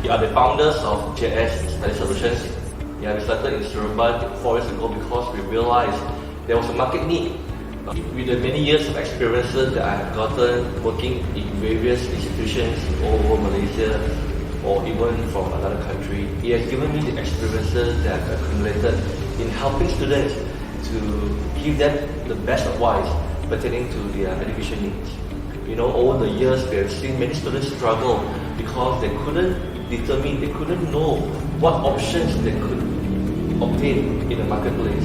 We are the founders of AACSB Solutions. Yeah, we started in Swinburne 4 years ago because we realized there was a market need. With the many years of experiences that I have gotten working in various institutions all over Malaysia or even from another country, it has given me the experiences that I've accumulated in helping students to give them the best advice pertaining to their education needs. You know, over the years, we have seen many students struggle because they couldn't determine, they couldn't know what options they could obtain in the marketplace.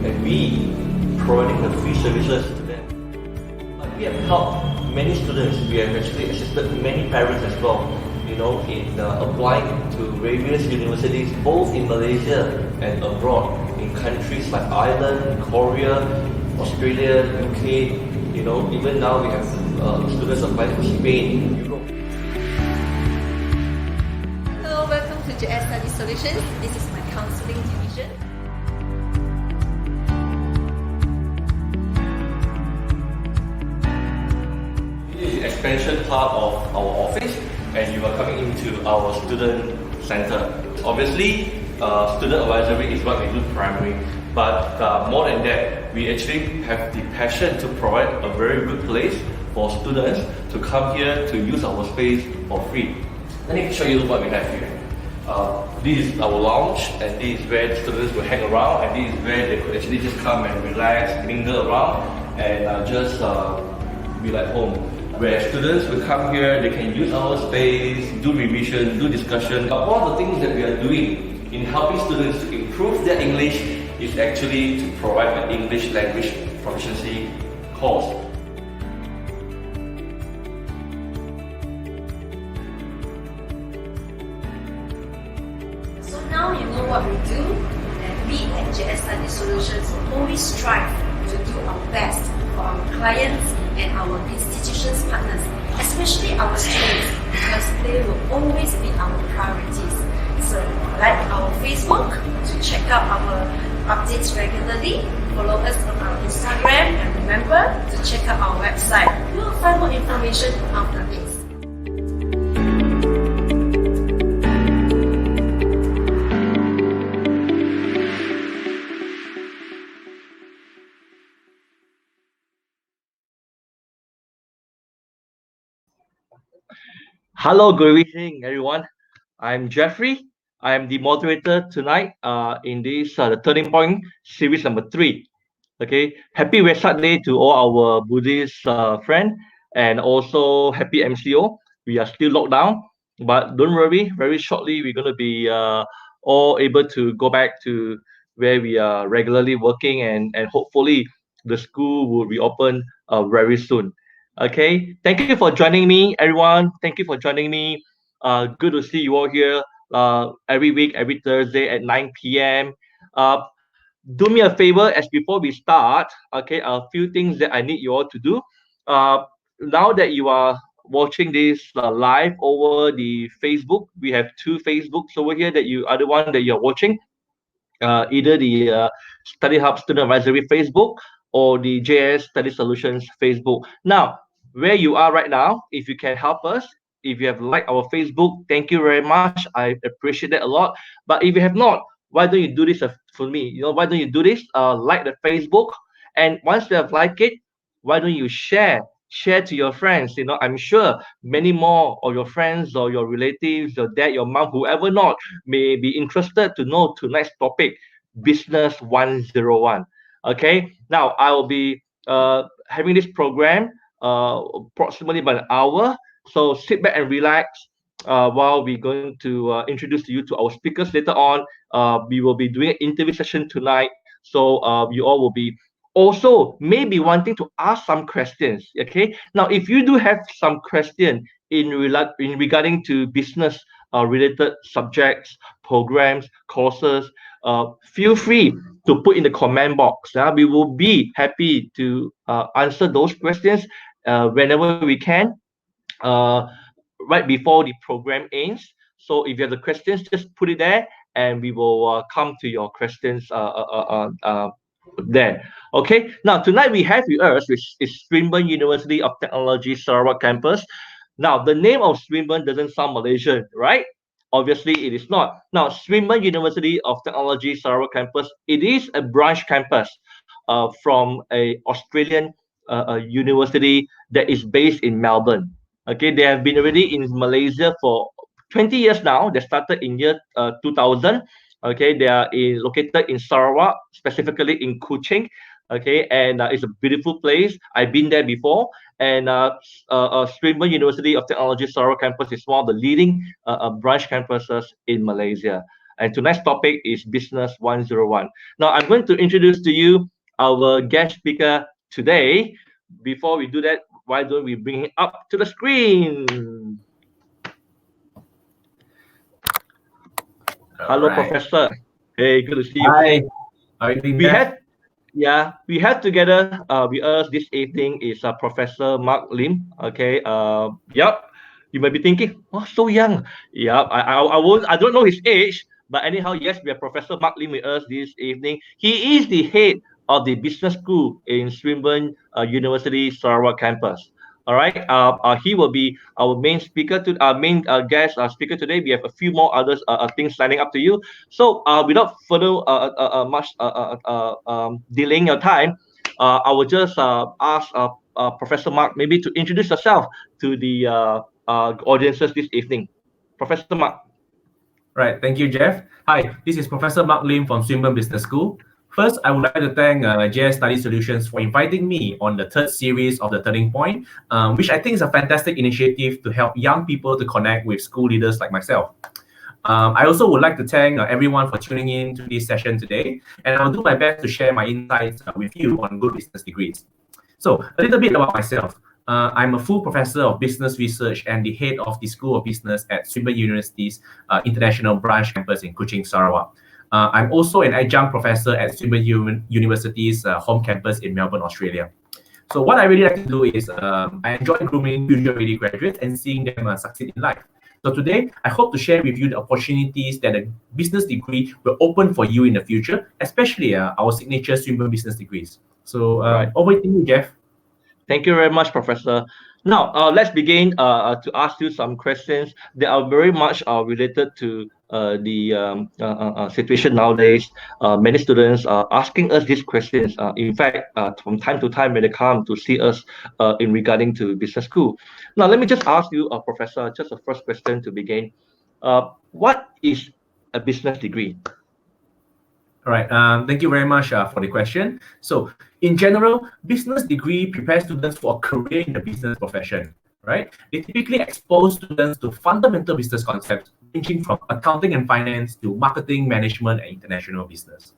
And we, providing the free services to them. But we have helped many students. We have actually assisted many parents as well, you know, in applying to various universities, both in Malaysia and abroad, in countries like Ireland, Korea, Australia, UK. You know, even now we have students applying to Spain, Europe. Hello, welcome to AACSB Solutions. This is my counselling division. This is the expansion part of our office, and you are coming into our student center. Obviously, student advisory is what we do primarily, but more than that, we actually have the passion to provide a very good place for students to come here to use our space for free. Let me show you what we have here. This is our lounge, and this is where the students will hang around, and this is where they could actually just come and relax, mingle around, and just be like home. Where students will come here, they can use our space, do revision, do discussion. One of the things that we are doing in helping students to improve their English is actually to provide an English language proficiency course. So now you know what we do, and we at AACSB Solutions always strive to do our best for our clients and our institutions partners, especially our students, because they will always be our priorities. So like our Facebook to check out our updates regularly, follow us on our Instagram, and remember to check out our website. You will find more information after this. Hello, good evening, everyone. I'm Jeffrey. I am the moderator tonight in this the Turning Point series number 3. Okay, happy Vesak Day to all our Buddhist friends, and also happy MCO. We are still locked down, but don't worry. Very shortly, we're going to be all able to go back to where we are regularly working, and hopefully the school will reopen very soon. Okay, thank you for joining me, everyone. Thank you for joining me. Good to see you all here every week, every Thursday at 9 p.m. Do me a favor as before we start. Okay, a few things that I need you all to do. Now that you are watching this live over the Facebook, we have 2 Facebooks over here that you are the one that you're watching. Either the Study Hub Student Advisory Facebook or the JS Study Solutions Facebook. Now, where you are right now, if you can help us, if you have liked our Facebook, thank you very much. I appreciate that a lot. But if you have not, why don't you do this for me? You know, why don't you do this? Like the Facebook, and once you have liked it, why don't you share to your friends? You know, I'm sure many more of your friends or your relatives, your dad, your mom, whoever not, may be interested to know tonight's topic, Business 101. Okay, now I will be having this program approximately about an hour. So sit back and relax while we're going to introduce you to our speakers later on. We will be doing an interview session tonight. So you all will be also maybe wanting to ask some questions. Okay, now if you do have some question in regarding to business related subjects, programs, courses, feel free to put in the comment box. We will be happy to answer those questions whenever we can, uh, right before the program ends. So if you have the questions, just put it there, and we will come to your questions there. Okay. Now tonight we have with us, which is Swinburne University of Technology Sarawak campus. Now the name of Swinburne doesn't sound Malaysian, right? Obviously, it is not. Now, Swinburne University of Technology Sarawak campus, it is a branch campus from a Australian university that is based in Melbourne. Okay, they have been already in Malaysia for 20 years now. They started in year 2000. Okay, they are located in Sarawak, specifically in Kuching. Okay, and it's a beautiful place. I've been there before. And Swinburne University of Technology Sarawak campus is one of the leading branch campuses in Malaysia. And tonight's topic is Business 101. Now, I'm going to introduce to you our guest speaker today. Before we do that, why don't we bring it up to the screen? Hello, Professor. Hey, good to see you. Hi. How are you doing? We had together with us this evening is Professor Marc Lim. Okay. Yep. You might be thinking, oh, so young. Yeah. I don't know his age, but anyhow, yes, we have Professor Marc Lim with us this evening. He is the head of the business school in Swinburne University Sarawak campus. All right. He will be our main speaker to main guest speaker today. We have a few more others things lining up to you. So without further much delaying your time, I will just ask Professor Marc maybe to introduce yourself to the audiences this evening. Professor Marc. Right. Thank you, Jeff. Hi, this is Professor Marc Lim from Swinburne Business School. First, I would like to thank JS Study Solutions for inviting me on the third series of the Turning Point, which I think is a fantastic initiative to help young people to connect with school leaders like myself. I also would like to thank everyone for tuning in to this session today, and I'll do my best to share my insights with you on good business degrees. So, a little bit about myself. I'm a full professor of business research and the head of the School of Business at Swinburne University's International Branch campus in Kuching, Sarawak. I'm also an adjunct professor at Swinburne University's home campus in Melbourne, Australia. So what I really like to do is I enjoy grooming future-ready graduates and seeing them succeed in life. So today, I hope to share with you the opportunities that a business degree will open for you in the future, especially our signature Swinburne business degrees. So over to you, Jeff. Thank you very much, Professor. Now, let's begin to ask you some questions that are very much related to the situation nowadays. Many students are asking us these questions. In fact, from time to time when they come to see us in regarding to business school. Now, let me just ask you, Professor, just a first question to begin. What is a business degree? All right. Thank you very much for the question. So, in general, business degree prepares students for a career in the business profession, right? They typically expose students to fundamental business concepts, ranging from accounting and finance to marketing, management, and international business.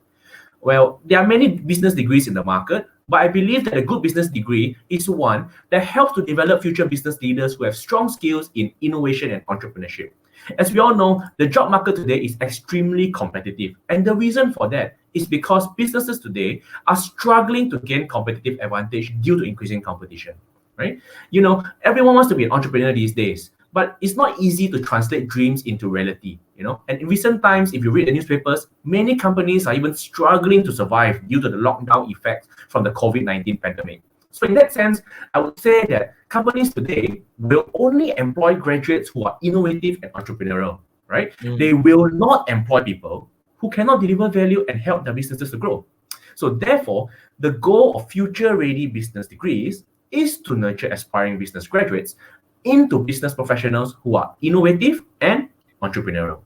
Well, there are many business degrees in the market, but I believe that a good business degree is one that helps to develop future business leaders who have strong skills in innovation and entrepreneurship. As we all know, the job market today is extremely competitive. And the reason for that is because businesses today are struggling to gain competitive advantage due to increasing competition, right? You know, everyone wants to be an entrepreneur these days, but it's not easy to translate dreams into reality, you know? And in recent times, if you read the newspapers, many companies are even struggling to survive due to the lockdown effects from the COVID-19 pandemic. So in that sense, I would say that companies today will only employ graduates who are innovative and entrepreneurial, right? They will not employ people who cannot deliver value and help their businesses to grow. So therefore, the goal of future-ready business degrees is to nurture aspiring business graduates into business professionals who are innovative and entrepreneurial.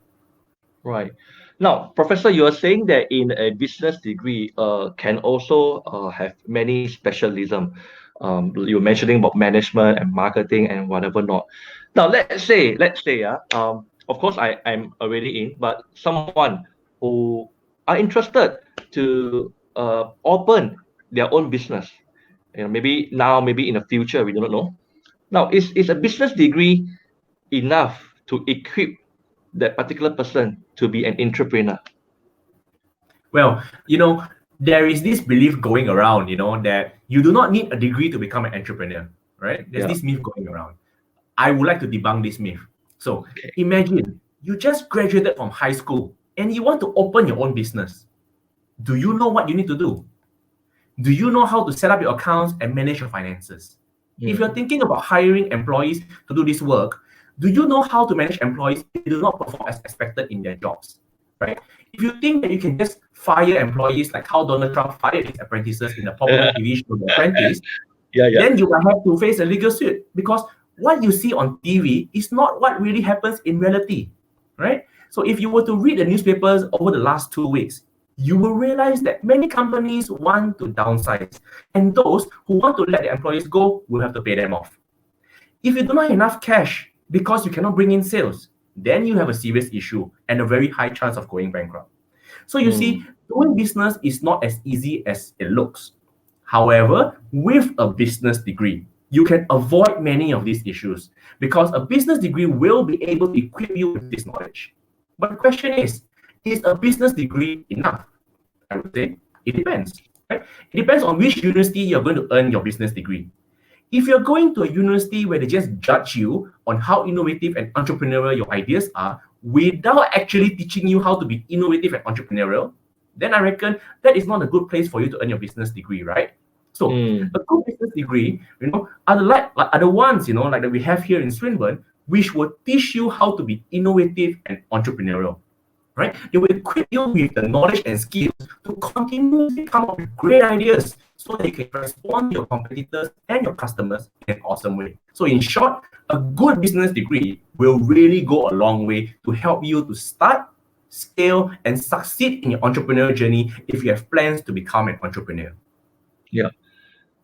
Right. Now, Professor, you are saying that in a business degree can also have many specialism. You were mentioning about management and marketing and whatever not. Now, let's say, of course, I'm already in, but someone who are interested to open their own business, you know, maybe now, maybe in the future, we don't know. Now, is a business degree enough to equip that particular person to be an entrepreneur? Well, you know, there is this belief going around, you know, that you do not need a degree to become an entrepreneur, right? There's this myth going around. I would like to debunk this myth. So imagine you just graduated from high school and you want to open your own business. Do you know what you need to do? Do you know how to set up your accounts and manage your finances? If you're thinking about hiring employees to do this work, Do you know how to manage employees if they do not perform as expected in their jobs? Right? If you think that you can just fire employees like how Donald Trump fired his apprentices in the popular TV show The Apprentice, then you will have to face a legal suit, because what you see on TV is not what really happens in reality, right? So if you were to read the newspapers over the last 2 weeks, you will realize that many companies want to downsize, and those who want to let the employees go will have to pay them off. If you don't have enough cash because you cannot bring in sales, then you have a serious issue and a very high chance of going bankrupt. So you see, doing business is not as easy as it looks. However, with a business degree, you can avoid many of these issues, because a business degree will be able to equip you with this knowledge. But the question is a business degree enough? I would say it depends. Right? It depends on which university you're going to earn your business degree. If you're going to a university where they just judge you on how innovative and entrepreneurial your ideas are without actually teaching you how to be innovative and entrepreneurial, then I reckon that is not a good place for you to earn your business degree, right? So a good business degree, are the ones, like that we have here in Swinburne, which will teach you how to be innovative and entrepreneurial, right? They will equip you with the knowledge and skills to continuously come up with great ideas so that you can respond to your competitors and your customers in an awesome way. So in short, a good business degree will really go a long way to help you to start, scale, and succeed in your entrepreneurial journey if you have plans to become an entrepreneur. Yeah.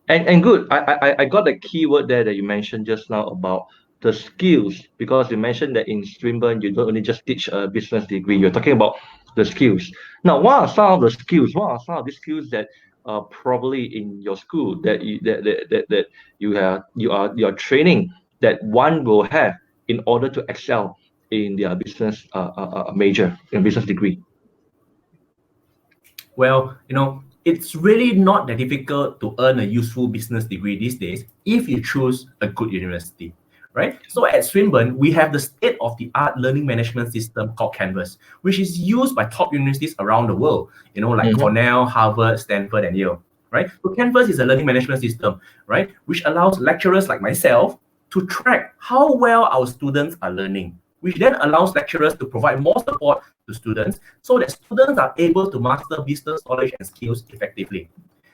And good. I got the keyword there that you mentioned just now about the skills, because you mentioned that in Swinburne you don't only just teach a business degree, you're talking about the skills. Now, what are some of the skills? What are some of the skills that probably in your school that you are training that one will have in order to excel in their business major in business degree? Well, it's really not that difficult to earn a useful business degree these days if you choose a good university, right? So at Swinburne, we have the state-of-the-art learning management system called Canvas, which is used by top universities around the world, like Cornell, Harvard, Stanford, and Yale, right? So Canvas is a learning management system, right, which allows lecturers like myself to track how well our students are learning, which then allows lecturers to provide more support to students so that students are able to master business knowledge and skills effectively.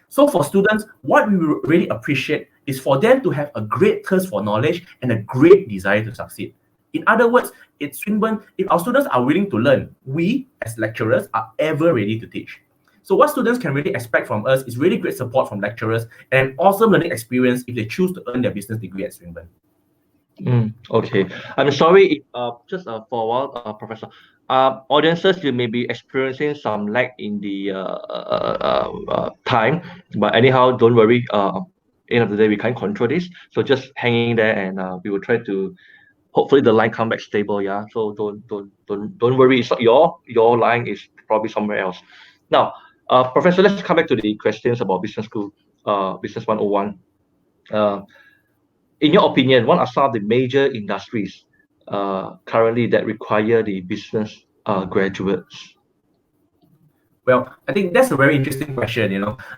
So for students, what we really appreciate is for them to have a great thirst for knowledge and a great desire to succeed. In other words, at Swinburne, if our students are willing to learn, we as lecturers are ever ready to teach. So what students can really expect from us is really great support from lecturers and an awesome learning experience if they choose to earn their business degree at Swinburne. Okay, I'm sorry if just for a while, Professor. Audiences, you may be experiencing some lag in the time, but anyhow, don't worry. End of the day, we can't control this, so just hanging there, and we will try to. Hopefully, the line come back stable. Yeah, so don't worry. It's not your line is probably somewhere else. Now, Professor, let's come back to the questions about business school, business 101. In your opinion, what are some of the major industries currently that require the business graduates? Well, I think that's a very interesting question.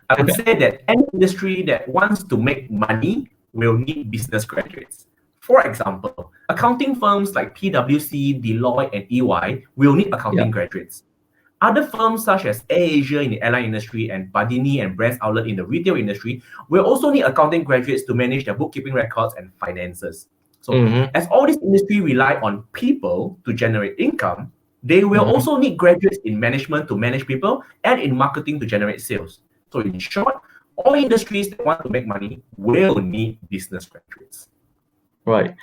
I would say that any industry that wants to make money will need business graduates. For example, accounting firms like PwC, Deloitte, and EY will need accounting graduates. Other firms such as AirAsia in the airline industry and Badini and Brands Outlet in the retail industry will also need accounting graduates to manage their bookkeeping records and finances. So as all these industries rely on people to generate income, they will also need graduates in management to manage people and in marketing to generate sales. So in short, all industries that want to make money will need business graduates. Right.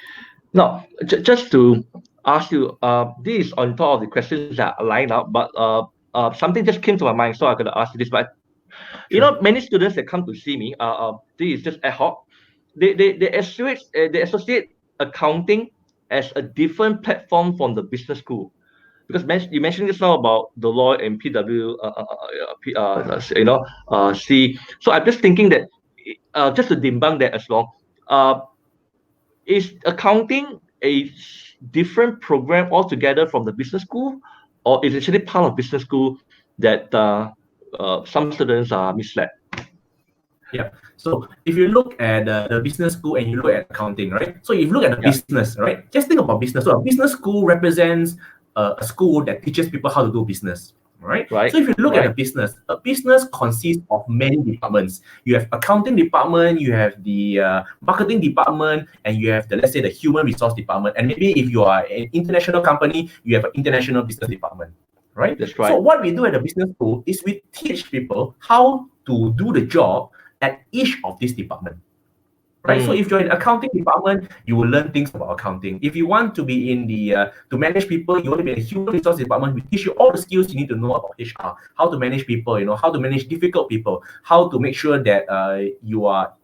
Now, just to ask you, this is on top of the questions that are lined up, but something just came to my mind, so I'm going to ask you this. But many students that come to see me, this is just ad hoc. They associate accounting as a different platform from the business school, because you mentioned just now about Deloitte and PwC. So I'm just thinking that just to debunk that as well. Is accounting a different program altogether from the business school, or is it actually part of business school that some students are misled? Yeah. So if you look at the business school and you look at accounting, right? So if you look at the business, right? Just think about business. So a business school represents a school that teaches people how to do business, right? So if you look at a business consists of many departments. You have accounting department, you have the marketing department, and you have the, let's say, the human resource department. And maybe if you are an international company, you have an international business department, right? That's right. So what we do at the business school is we teach people how to do the job at each of these departments, right? So if you're in accounting department, you will learn things about accounting. If you want to be in the to manage people, you want to be in the human resource department. We teach you all the skills you need to know about HR, how to manage people, how to manage difficult people, how to make sure that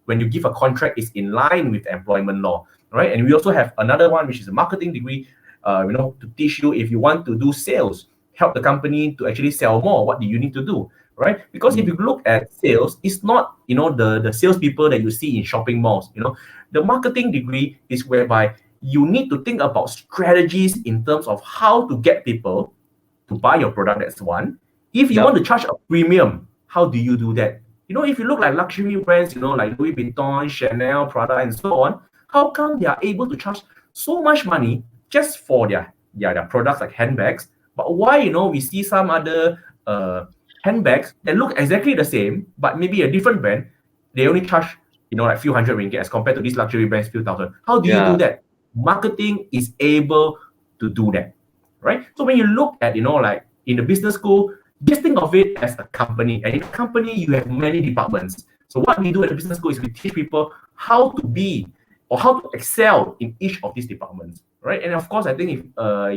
when you give a contract, is in line with employment law, right? And we also have another one, which is a marketing degree, to teach you if you want to do sales, help the company to actually sell more. What do you need to do? Right? Because if you look at sales, it's not, the salespeople that you see in shopping malls. The marketing degree is whereby you need to think about strategies in terms of how to get people to buy your product. That's one. If you want to charge a premium, how do you do that? If you look like luxury brands, like Louis Vuitton, Chanel, Prada, and so on, how come they are able to charge so much money just for their products like handbags? But why, we see some other handbags that look exactly the same, but maybe a different brand, they only charge, like few hundred ringgit as compared to these luxury brands, few thousand. How do you do that? Marketing is able to do that, right? So when you look at, like in the business school, just think of it as a company. And in a company, you have many departments. So what we do at the business school is we teach people how to be or how to excel in each of these departments. Right? And of course, I think if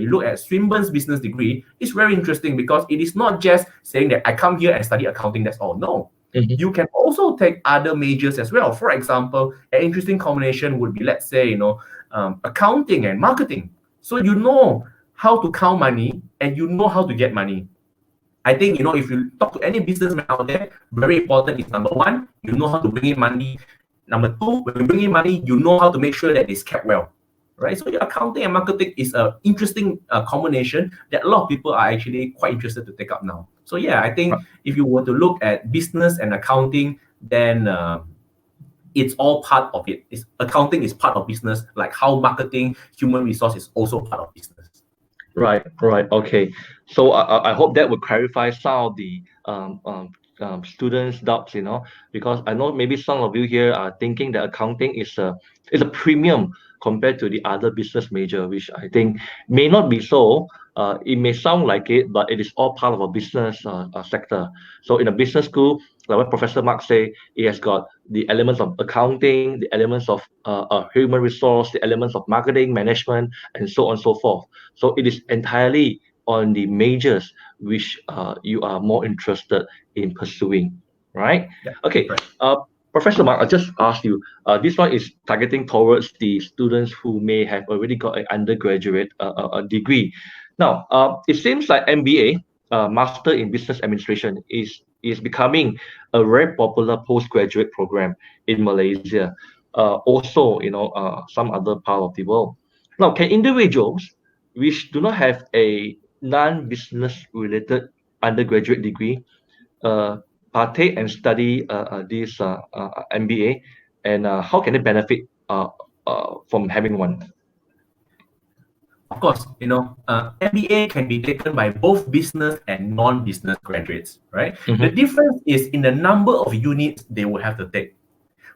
you look at Swinburne's business degree, it's very interesting because it is not just saying that I come here and study accounting, that's all. No. You can also take other majors as well. For example, an interesting combination would be, let's say, accounting and marketing. So you know how to count money and you know how to get money. I think, if you talk to any businessman out there, very important is number one, you know how to bring in money. Number two, when you bring in money, you know how to make sure that it's kept well. Right, so your accounting and marketing is an interesting combination that a lot of people are actually quite interested to take up now. So yeah, I think if you were to look at business and accounting, then it's all part of it. Accounting is part of business, like how marketing, human resource is also part of business. Right. Okay. So I hope that will clarify some of the students' doubts, because I know maybe some of you here are thinking that accounting is a premium compared to the other business major, which I think may not be so. It may sound like it, but it is all part of a business sector. So in a business school, like what Professor Marc say, it has got the elements of accounting, the elements of human resource, the elements of marketing, management, and so on and so forth. So it is entirely on the majors which you are more interested in pursuing, right? Yeah, okay. Right. Professor Marc, I just asked you, this one is targeting towards the students who may have already got an undergraduate degree. Now, it seems like MBA, Master in Business Administration, is becoming a very popular postgraduate program in Malaysia. Also, some other part of the world. Now, can individuals which do not have a non-business related undergraduate degree partake and study this MBA, and how can they benefit from having one? Of course, MBA can be taken by both business and non-business graduates, right? The difference is in the number of units they will have to take.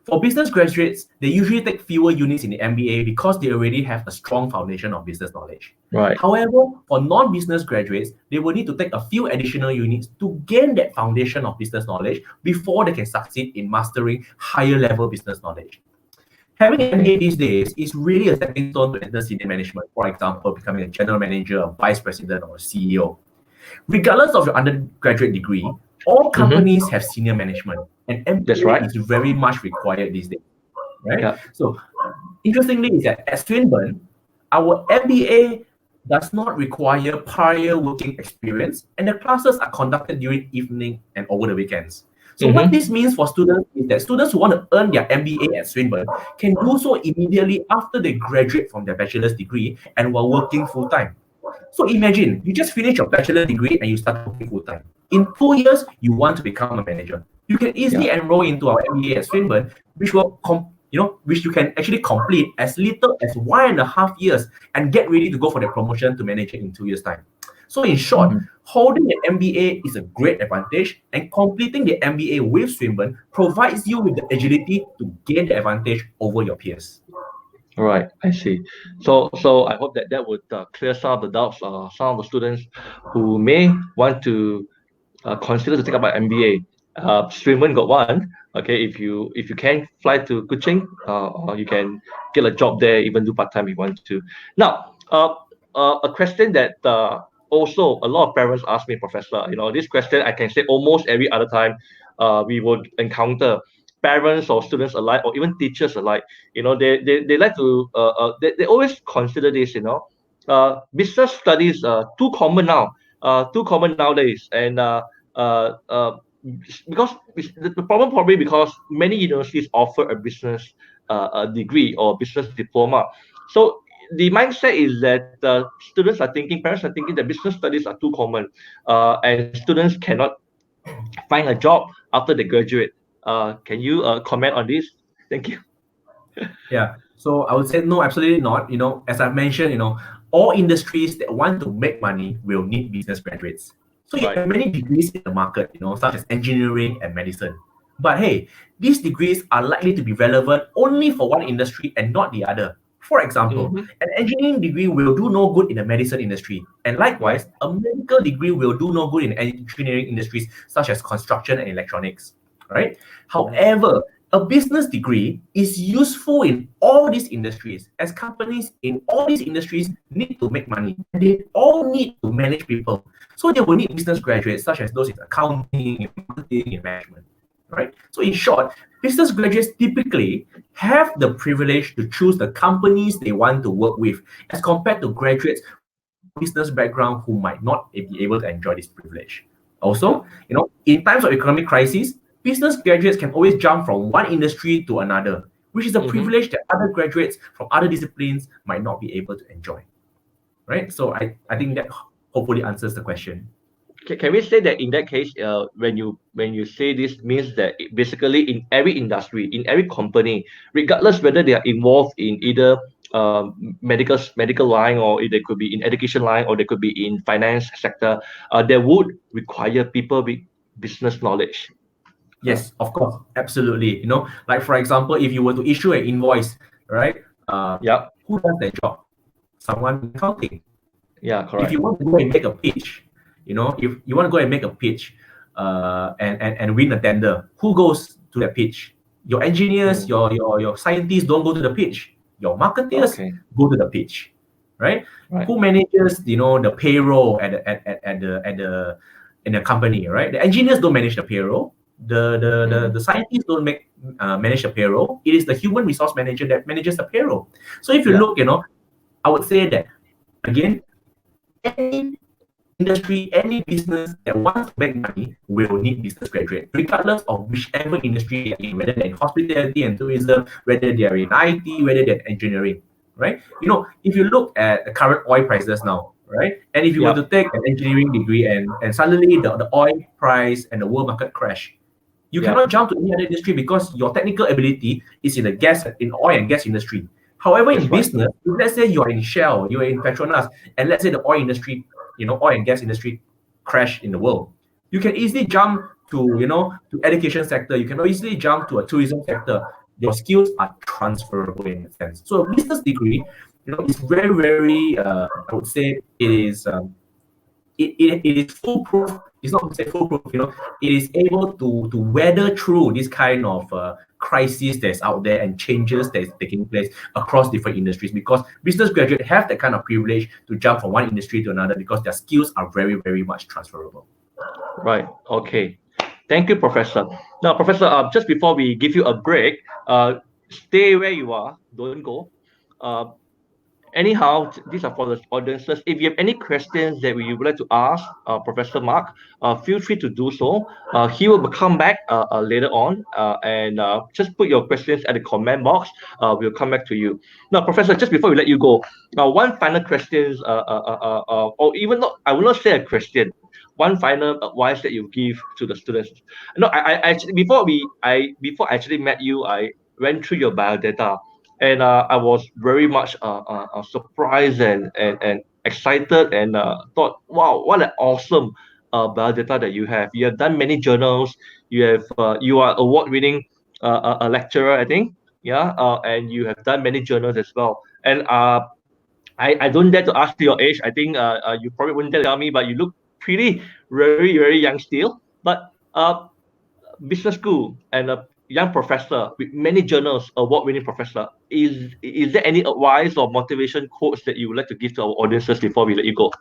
For business graduates, they usually take fewer units in the MBA because they already have a strong foundation of business knowledge. Right. However, for non-business graduates, they will need to take a few additional units to gain that foundation of business knowledge before they can succeed in mastering higher level business knowledge. Having an MBA these days is really a stepping stone to enter senior management, for example, becoming a general manager, a vice president, or a CEO. Regardless of your undergraduate degree, all companies have senior management, and MBA is very much required these days, right? Yeah. So, interestingly, is that at Swinburne, our MBA does not require prior working experience, and the classes are conducted during evening and over the weekends. So what this means for students is that students who want to earn their MBA at Swinburne can do so immediately after they graduate from their bachelor's degree and while working full-time. So imagine, you just finished your bachelor's degree and you start working full-time. In 2 years, you want to become a manager. You can easily enroll into our MBA at Swinburne, which will which you can actually complete as little as 1.5 years and get ready to go for the promotion to manager in 2 years' time. So in short, holding an MBA is a great advantage, and completing the MBA with Swinburne provides you with the agility to gain the advantage over your peers. All right, I see. So I hope that would clear some of the doubts. Some of the students who may want to consider to take up an MBA. Swinburne got one. Okay, if you can fly to Kuching, or you can get a job there, even do part time if you want to. Now, a question that also a lot of parents ask me, Professor. This question I can say almost every other time we would encounter parents or students alike, or even teachers alike. They like to they always consider this. Business studies too common now. Too common nowadays, and uh, uh, because the problem probably because many universities offer a business a degree or business diploma. So the mindset is that parents are thinking that business studies are too common, and students cannot find a job after they graduate. Can you comment on this? Thank you. Yeah. So I would say no, absolutely not. As I've mentioned, all industries that want to make money will need business graduates. So you have many degrees in the market, such as engineering and medicine. But hey, these degrees are likely to be relevant only for one industry and not the other. For example, an engineering degree will do no good in the medicine industry. And likewise, a medical degree will do no good in engineering industries such as construction and electronics. Right? However, a business degree is useful in all these industries, as companies in all these industries need to make money. They all need to manage people. So they will need business graduates, such as those in accounting, in marketing, in management. Right? So in short, business graduates typically have the privilege to choose the companies they want to work with, as compared to graduates with business background who might not be able to enjoy this privilege. Also, in times of economic crisis, business graduates can always jump from one industry to another, which is a privilege that other graduates from other disciplines might not be able to enjoy. Right? So I think that hopefully answers the question. Can we say that in that case, when you say this means that basically in every industry, in every company, regardless whether they are involved in either medical line, or they could be in education line, or they could be in finance sector, they would require people with business knowledge. Yes, of course, absolutely. Like for example, if you were to issue an invoice, right? Who does that job? Someone in accounting. Yeah, correct. If you want to go and make a pitch, if you want to go and make a pitch, and win a tender, who goes to the pitch? Your engineers, your scientists don't go to the pitch. Your marketers go to the pitch, right? Who manages, the payroll in the company, right? The engineers don't manage the payroll. The scientists don't manage the payroll. It is the human resource manager that manages the payroll. So if you look, I would say that again, any industry, any business that wants to make money will need business graduate, regardless of whichever industry they're in, whether they're in hospitality and tourism, whether they're in IT, whether they're in engineering, right? If you look at the current oil prices now, right? And if you were to take an engineering degree and suddenly the oil price and the world market crash, you cannot jump to any other industry because your technical ability is in the oil and gas industry. However, in business, if let's say you're in Shell, you're in Petronas, and let's say the oil industry, oil and gas industry crash in the world, you can easily jump to education sector. You can easily jump to a tourism sector. Your skills are transferable in a sense. So a business degree, is very, very, I would say it is, it is foolproof. It's not to say foolproof, it is able to weather through this kind of crisis that's out there and changes that is taking place across different industries, because business graduates have that kind of privilege to jump from one industry to another because their skills are very, very much transferable. Right. Okay. Thank you, Professor. Now, Professor, just before we give you a break, stay where you are. Don't go. Anyhow, these are for the audiences. If you have any questions that you would like to ask Professor Marc, feel free to do so. He will come back later on, and just put your questions at the comment box. We'll come back to you. Now, Professor, just before we let you go, one final question, or even not, I will not say a question. one final advice that you give to the students? No, I actually before I actually met you, I went through your biodata, and I was very much surprised and excited, and thought, wow, what an awesome biodata that you have. You have done many journals. You are award-winning a lecturer, I think. Yeah, and you have done many journals as well. And I don't dare to ask your age. I think you probably wouldn't dare to tell me, but you look pretty very young still. But business school and a young professor with many journals, award-winning professor. Is there any advice or motivation quotes that you would like to give to our audiences before we let you go?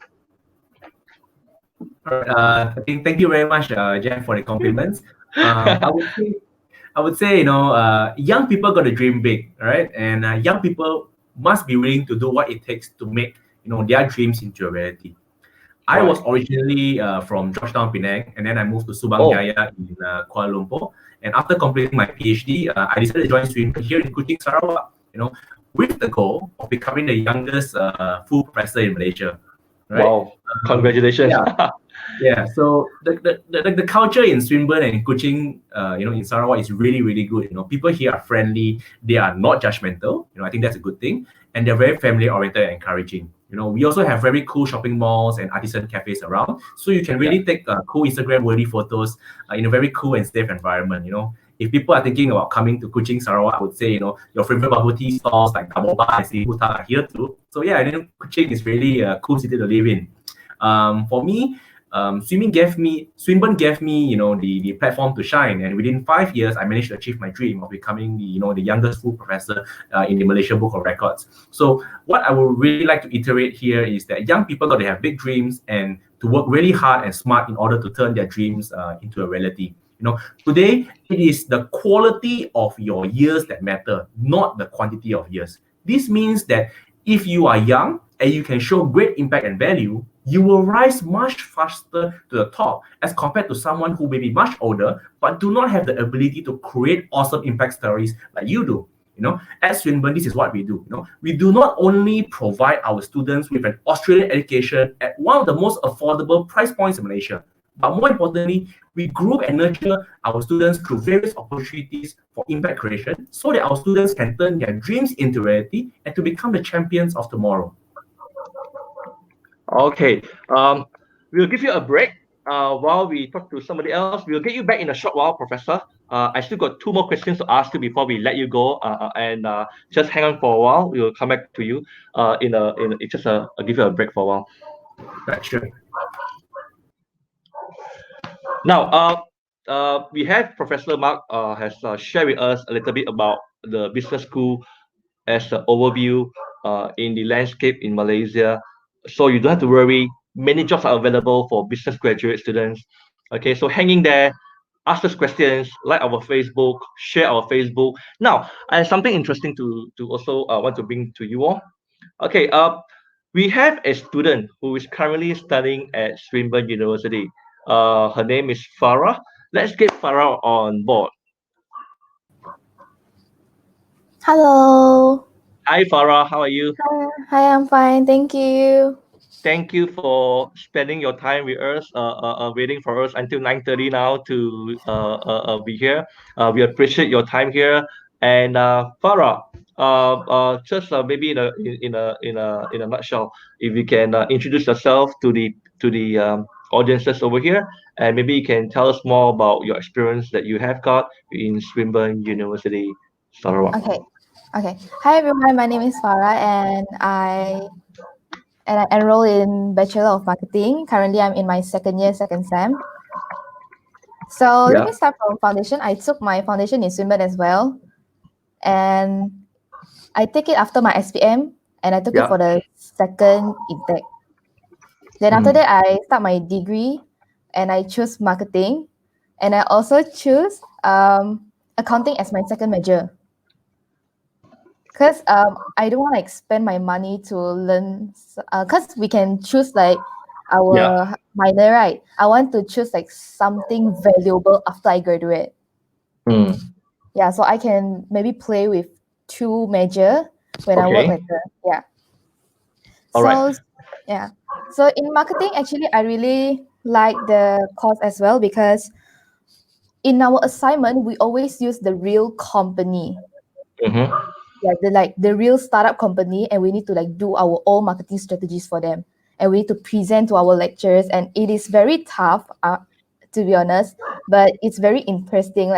All right, I think thank you very much, Jeff, for the compliments. I would say, young people got to dream big, right? And young people must be willing to do what it takes to make, their dreams into a reality. I was originally from Georgetown, Penang, and then I moved to Subang Jaya in Kuala Lumpur. And after completing my PhD, I decided to join Swinburne here in Kuching, Sarawak, with the goal of becoming the youngest full professor in Malaysia. Right? Wow! Congratulations! Yeah. So the culture in Swinburne and Kuching, in Sarawak is really good. People here are friendly. They are not judgmental. I think that's a good thing, and they're very family oriented and encouraging. We also have very cool shopping malls and artisan cafes around, so you can really take cool Instagram-worthy photos in a very cool and safe environment. If people are thinking about coming to Kuching, Sarawak, I would say, your favorite bubble tea stores like Taboba and Sihuta are here too. So yeah, Kuching is really a cool city to live in. For me, Swinburne gave me, the platform to shine, and within 5 years, I managed to achieve my dream of becoming the youngest full professor in the Malaysia Book of Records. So what I would really like to iterate here is that young people got to have big dreams and to work really hard and smart in order to turn their dreams into a reality. Today it is the quality of your years that matter, not the quantity of years. This means that if you are young and you can show great impact and value, you will rise much faster to the top as compared to someone who may be much older but do not have the ability to create awesome impact stories like you do. At Swinburne, this is what we do. We do not only provide our students with an Australian education at one of the most affordable price points in Malaysia, but more importantly, we grow and nurture our students through various opportunities for impact creation so that our students can turn their dreams into reality and to become the champions of tomorrow. Okay, we'll give you a break while we talk to somebody else. We'll get you back in a short while, Professor. I still got 2 more questions to ask you before we let you go. And just hang on for a while. We will come back to you I'll give you a break for a while. Right, sure. Now, we have Professor Marc has shared with us a little bit about the business school as an overview in the landscape in Malaysia. So you don't have to worry. Many jobs are available for business graduate students. Okay, so hang in there, ask us questions, like our Facebook, share our Facebook. Now, I have something interesting to also want to bring to you all. Okay, we have a student who is currently studying at Swinburne University. Her name is Farah. Let's get Farah on board. Hello. Hi, Farah. How are you? Hi, I'm fine. Thank you. Thank you for spending your time with us, waiting for us until 9:30 now to be here. We appreciate your time here. And Farah, just maybe in a nutshell, if you can introduce yourself to the audiences over here, and maybe you can tell us more about your experience that you have got in Swinburne University, Sarawak. Okay. Hi everyone. My name is Farah, and I enrolled in Bachelor of Marketing. Currently, I'm in my second year, second sem. So let me start from foundation. I took my foundation in Swinburne as well, and I take it after my SPM, and I took it for the second intake. Then after that, I start my degree, and I choose marketing, and I also choose accounting as my second major. Because I don't want to spend my money to learn, because we can choose like our minor, right? I want to choose like something valuable after I graduate. Yeah, so I can maybe play with 2 major when I work later. Yeah. All right. Yeah. So in marketing, actually, I really like the course as well because in our assignment we always use the real company. Mm-hmm. Yeah, the real startup company, and we need to do our own marketing strategies for them, and we need to present to our lecturers, and it is very tough, to be honest, but it's very interesting.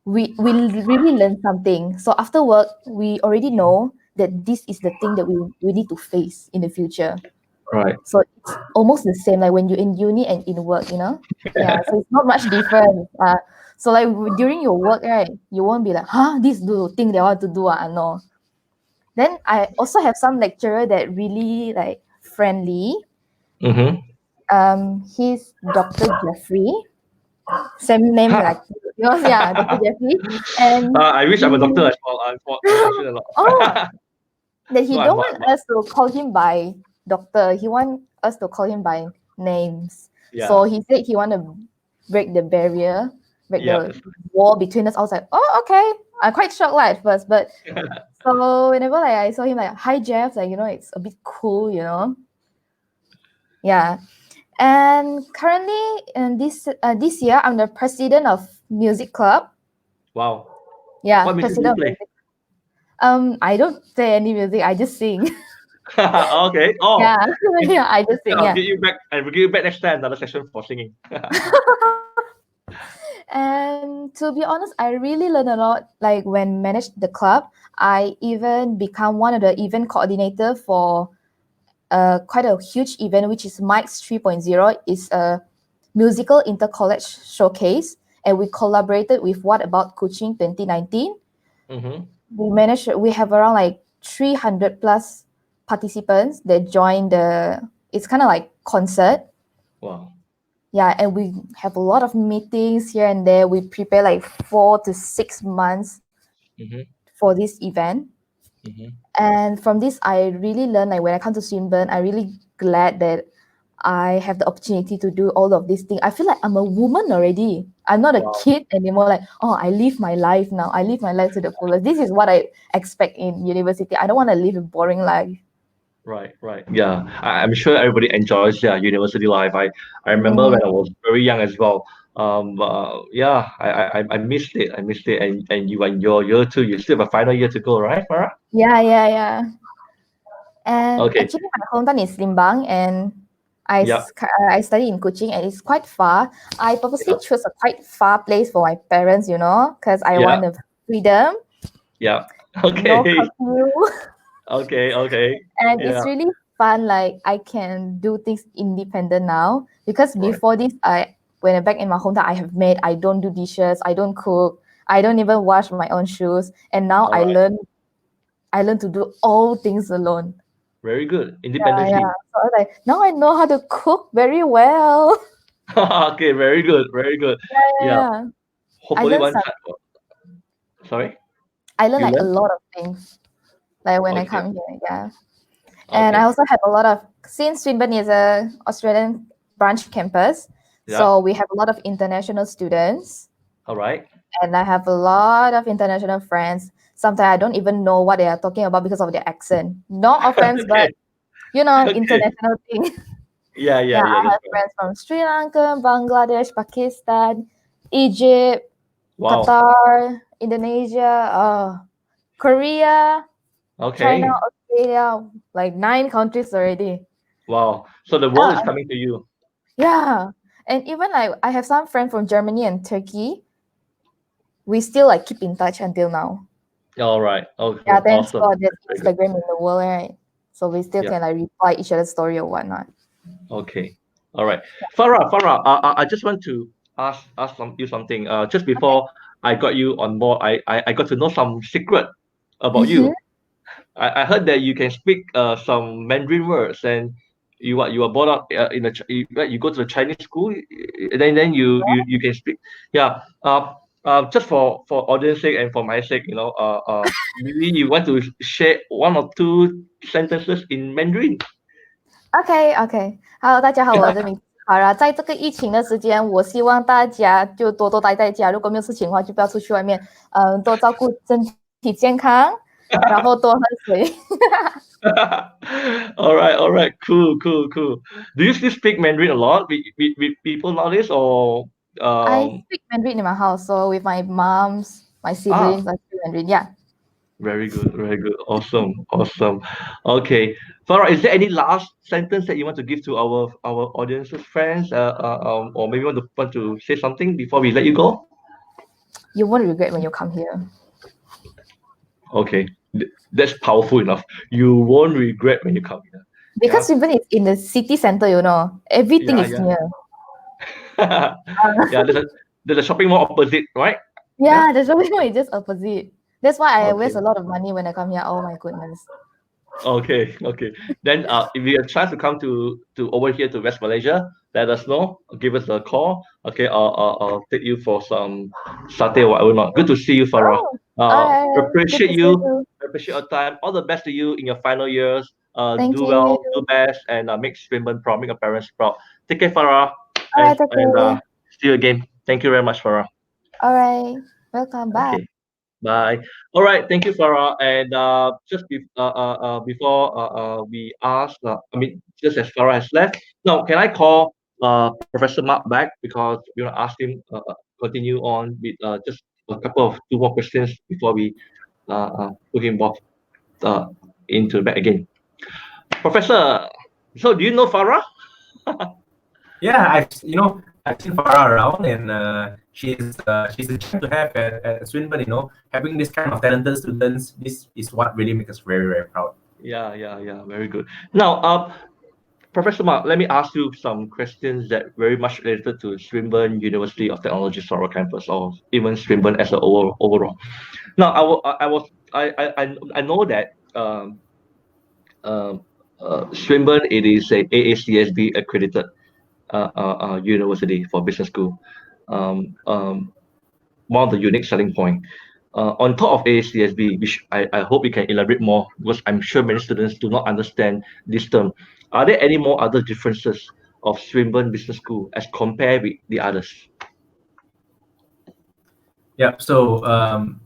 We really learn something. So after work, we already know that this is the thing that we need to face in the future. Right. So it's almost the same like when you're in uni and in work, Yeah, so it's not much different. So during your work, right, you won't be like, this do thing that I want to do, no. Then I also have some lecturer that really friendly. Mm-hmm. He's Dr. Jeffrey. Same name like yours, yeah, Dr. Jeffrey. And I wish I'm a doctor he, as well. Unfortunately not. oh, that he No, don't I'm want not. us to call him by doctor. He want us to call him by names. Yeah. So he said he want to break the barrier, break Yeah. the wall between us. I was like, oh, okay. I'm quite shocked at first, but so whenever I saw him hi Jeff, it's a bit cool, Yeah. And currently in this year I'm the president of music club. Wow. Yeah, What music do you president of play? music. I don't play any music, I just sing. Okay. Oh, Yeah, yeah, I just sing, I'll yeah. get you back. I will give you back next time another session for singing. And to be honest, I really learned a lot. Like when managed the club, I even become one of the event coordinator for quite a huge event, which is Mike's 3.0. It's a musical inter-college showcase, and we collaborated with What About Coaching 2019. Mm-hmm. We have around 300 plus participants that join it's kind of like concert. Wow. Yeah, and we have a lot of meetings here and there. We prepare 4 to 6 months Mm-hmm. for this event. Mm-hmm. And from this, I really learned, when I come to Swinburne, I'm really glad that I have the opportunity to do all of these things. I feel like I'm a woman already. I'm not a Wow. kid anymore. I live my life now. I live my life to the fullest. This is what I expect in university. I don't want to live a boring life. Right, right. Yeah, I'm sure everybody enjoys university life. I remember when I was very young as well. Yeah, I missed it. I missed it. And you are in your year two. You still have a final year to go, right, Farah? Yeah. And Okay. actually, my hometown is Limbang, and Yeah. I study in Kuching, and it's quite far. I purposely Yeah. chose a quite far place for my parents, because I Yeah. want the freedom, Yeah. no Okay. curfew. Okay. Okay. And Yeah. it's really fun. I can do things independent now because Right. before this, when I'm back in my hometown, I have maid. I don't do dishes. I don't cook. I don't even wash my own shoes. And now All right. I learn to do all things alone. Very good. Yeah. Independency. So I was now I know how to cook very well. Okay. Very good. Very good. Yeah. Yeah. I Hopefully learned one some. time. Sorry. I learned You a learn? lot of things. When I Okay. come here, yeah. And I Okay. also have a lot of, since Swinburne is a Australian branch campus, Yeah. so we have a lot of international students, All right. and I have a lot of international friends. Sometimes I don't even know what they are talking about because of their accent. No offense, but Okay. Okay. international thing. Yeah. Yeah. Yeah, Yeah. I That's have right. friends from Sri Lanka, Bangladesh, Pakistan, Egypt, Wow. Qatar, Indonesia, Korea, China, Okay. Australia, 9 countries already. Wow. So the world is Uh, coming to you. yeah. And even I have some friends from Germany and Turkey. We still keep in touch until now. All right. Yeah, Awesome. thanks Awesome. for that Very good. Instagram in the world, right? So we still Yeah. can reply each other's story or whatnot. Okay. All right. Farah, I just want to ask you something. Just before I got you on board, I got to know some secret about Mm-hmm. you. I heard that you can speak some Mandarin words, and you are brought up in you go to the Chinese school, then you can speak. Yeah. Just for audience sake and for my sake, maybe you want to share one or two sentences in Mandarin. OK，Hello，大家好，我的名字是 Kara。在这个疫情的时间，我希望大家就多多待在家，如果没有事情的话，就不要出去外面，多照顾身体健康。然后多喝水。All right, cool. Do you still speak Mandarin a lot with people nowadays, or I um? speak Mandarin in my house, so with my moms, my siblings, I speak Mandarin. Yeah. Very good, awesome. Okay, Farah, is there any last sentence that you want to give to our audience's friends, or maybe want to say something before we let you go? You won't regret when you come here. Okay, that's powerful enough. You won't regret when you come here. Because Swinburne is in the city center, you know. Everything Yeah, is yeah. near. Yeah, there's a shopping mall opposite, right? Yeah, the shopping mall is just opposite. That's why I waste Okay. a lot of money when I come here. Oh my goodness. Okay. Then, if you have a chance to come to over here to West Malaysia, let us know. Give us a call. Okay, I'll take you for some satay or whatever not. Good to see you, Farah. Oh, alright. Good Appreciate to see you you. too. Appreciate your time. All the best to you in your final years. Thank Do you. well, do best, and make Swinburne proud, make your parents proud. Take care, Farah, and Alright, okay. see you again. Thank you very much, Farah. Alright. Welcome. Bye. Okay. Bye. All right. Thank you, Farah. And before we ask, just as Farah has left, now can I call Professor Mark back, because we want to ask him continue on with just a couple of two more questions before we put him off into the back again. Professor, so do you know Farah? Yeah, I've seen Farah around, and she's a gem to have at Swinburne. Having this kind of talented students, this is what really makes us very, very proud. Yeah. Very good. Now, Professor Mark, let me ask you some questions that very much related to Swinburne University of Technology Sarawak campus, or even Swinburne as a overall. Now, I know that Swinburne, it is a AACSB accredited university for business school. One of the unique selling point. On top of AACSB, which I hope you can elaborate more, because I'm sure many students do not understand this term. Are there any more other differences of Swinburne Business School as compared with the others? Yeah, so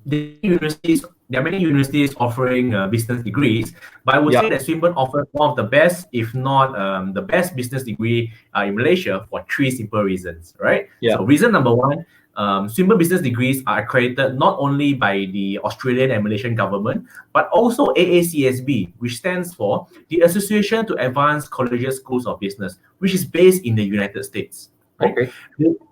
there are many universities offering business degrees, but I would say that Swinburne offers one of the best, if not the best business degree in Malaysia for three simple reasons, right? Yeah. So reason number one, Swinburne business degrees are accredited not only by the Australian and Malaysian government, but also AACSB, which stands for the Association to Advance Collegiate Schools of Business, which is based in the United States. Right? Okay.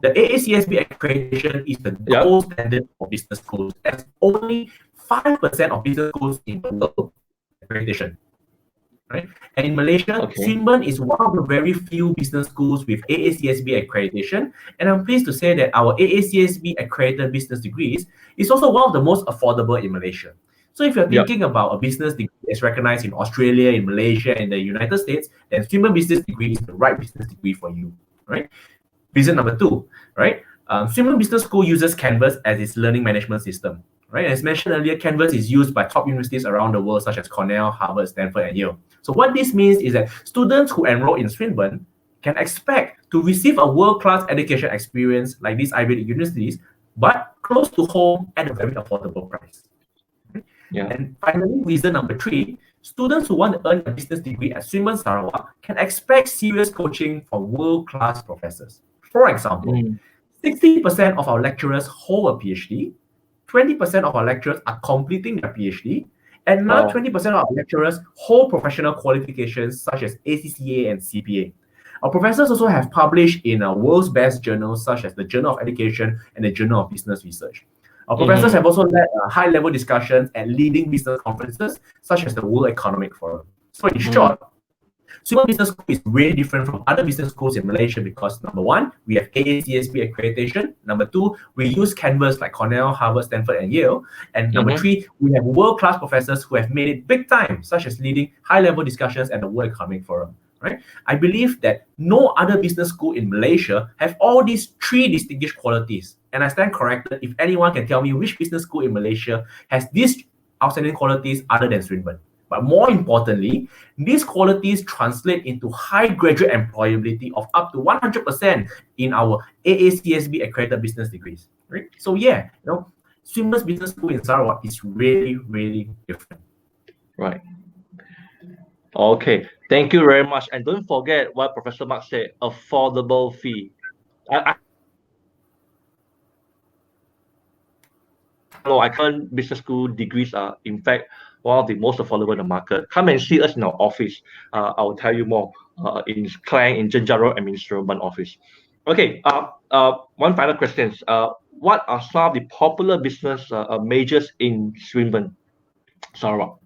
The AACSB accreditation is the gold standard for business schools. There's only 5% of business schools in the world accreditation. Right? And in Malaysia, Swinburne is one of the very few business schools with AACSB accreditation. And I'm pleased to say that our AACSB accredited business degrees is also one of the most affordable in Malaysia. So if you're thinking about a business degree that's recognized in Australia, in Malaysia, and the United States, then Swinburne business degree is the right business degree for you. Right? Reason number two, right? Swinburne Business School uses Canvas as its learning management system, right? As mentioned earlier, Canvas is used by top universities around the world, such as Cornell, Harvard, Stanford, and Yale. So what this means is that students who enroll in Swinburne can expect to receive a world-class education experience like these Ivy League universities, but close to home at a very affordable price. Yeah. And finally, reason number three, students who want to earn a business degree at Swinburne Sarawak can expect serious coaching from world-class professors. For example, 60% of our lecturers hold a PhD, 20% of our lecturers are completing their PhD, and another 20% of our lecturers hold professional qualifications such as ACCA and CPA. Our professors also have published in world's best journals such as the Journal of Education and the Journal of Business Research. Our professors have also led high-level discussions at leading business conferences such as the World Economic Forum. So in short, Swinburne Business School is really different from other business schools in Malaysia because number one, we have AACSB accreditation. Number two, we use Canvas like Cornell, Harvard, Stanford, and Yale. And number three, we have world-class professors who have made it big time, such as leading high-level discussions at the World Economic Forum. Right? I believe that no other business school in Malaysia have all these three distinguished qualities. And I stand corrected if anyone can tell me which business school in Malaysia has these outstanding qualities other than Swinburne. But more importantly, these qualities translate into high graduate employability of up to 100% in our AACSB accredited business degrees. Right? So yeah, Swinburne's Business School in Sarawak is really, really different. Right. Okay. Thank you very much. And don't forget what Professor Mark said, affordable fee. I current business school degrees are, in fact, one of the most affordable in the market. Come and see us in our office. I will tell you more in Klang, in Jenjaro, and in Swinburne office. Okay. One final question. What are some of the popular business majors in Swinburne, Sarawak?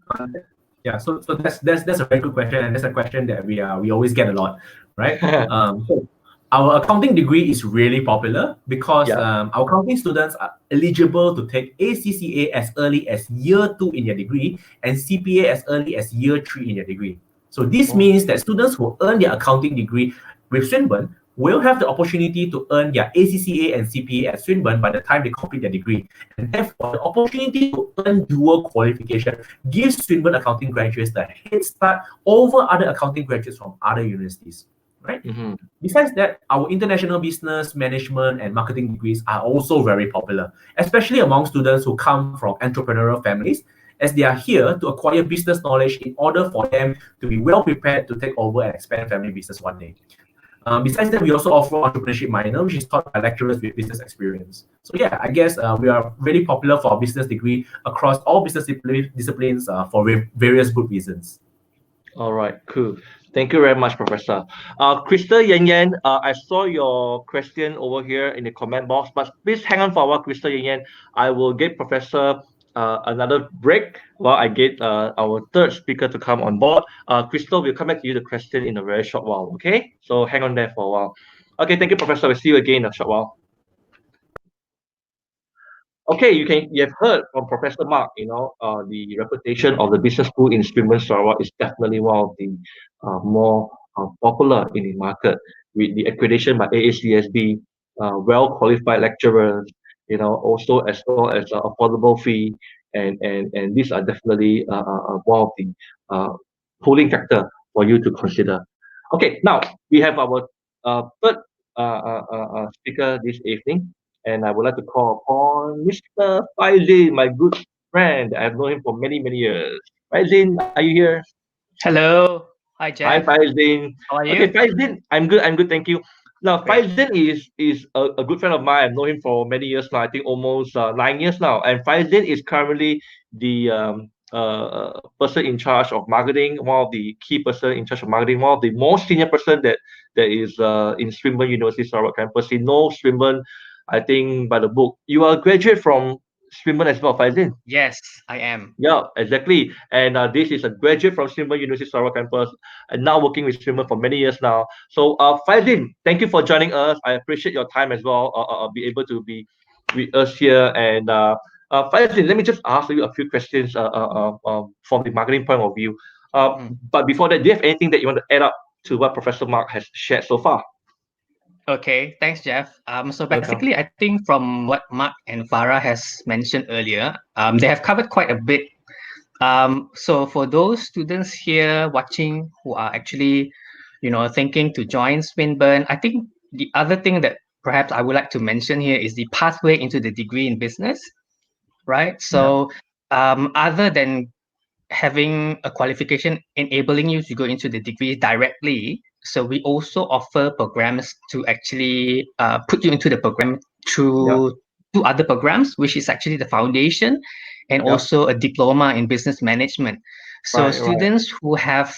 Yeah, so that's a very good question, and that's a question that we always get a lot, right? So our accounting degree is really popular because our accounting students are eligible to take ACCA as early as year 2 in their degree and CPA as early as year 3 in their degree. So this means that students who earn their accounting degree with Swinburne will have the opportunity to earn their ACCA and CPA at Swinburne by the time they complete their degree. And therefore, the opportunity to earn dual qualification gives Swinburne accounting graduates the head start over other accounting graduates from other universities. Right? Besides that, our international business, management, and marketing degrees are also very popular, especially among students who come from entrepreneurial families, as they are here to acquire business knowledge in order for them to be well prepared to take over and expand family business one day. Besides that, we also offer entrepreneurship minor, which is taught by lecturers with business experience. So yeah, I guess we are really popular for our business degree across all business disciplines for various good reasons. All right, cool. Thank you very much, Professor. Crystal Yan Yan, I saw your question over here in the comment box, but please hang on for a while, Crystal Yan Yan. I will give Professor another break while I get our third speaker to come on board. Crystal, we'll come back to you the question in a very short while, okay? So hang on there for a while. Okay, thank you, Professor. We'll see you again in a short while. Okay, you have heard from Professor Mark, the reputation of the business school in Swinburne, Sarawak is definitely one of the more popular in the market, with the accreditation by AACSB, well-qualified lecturers, also as well as affordable fee, and these are definitely one of the pulling factor for you to consider. Okay, now we have our third speaker this evening. And I would like to call upon Mr. Faizin, my good friend. I've known him for many, many years. Faizin, are you here? Hello. Hi, Jeff. Hi, Faizin. How are you? Okay, Faizin, I'm good, thank you. Now, Faizin is a good friend of mine. I've known him for many years now, I think almost 9 years now. And Faizin is currently the person in charge of marketing, one of the key person in charge of marketing, one of the most senior person that is in Swinburne University Sarawak campus. He knows Swinburne, I think, by the book. You are a graduate from Swinburne as well, Faizin? Yes, I am. Yeah, exactly. And this is a graduate from Swinburne University Sarawak campus, and now working with Swinburne for many years now. So, Faizin, thank you for joining us. I appreciate your time as well. Be able to be with us here. And Faizin, let me just ask you a few questions from the marketing point of view. But before that, do you have anything that you want to add up to what Professor Mark has shared so far? Okay, thanks, Jeff. So basically, I think from what Mark and Farah has mentioned earlier, they have covered quite a bit. So for those students here watching who are actually, thinking to join Swinburne, I think the other thing that perhaps I would like to mention here is the pathway into the degree in business, right? So other than having a qualification enabling you to go into the degree directly, so we also offer programs to actually put you into the program through two other programs, which is actually the foundation and also a diploma in business management. So students who have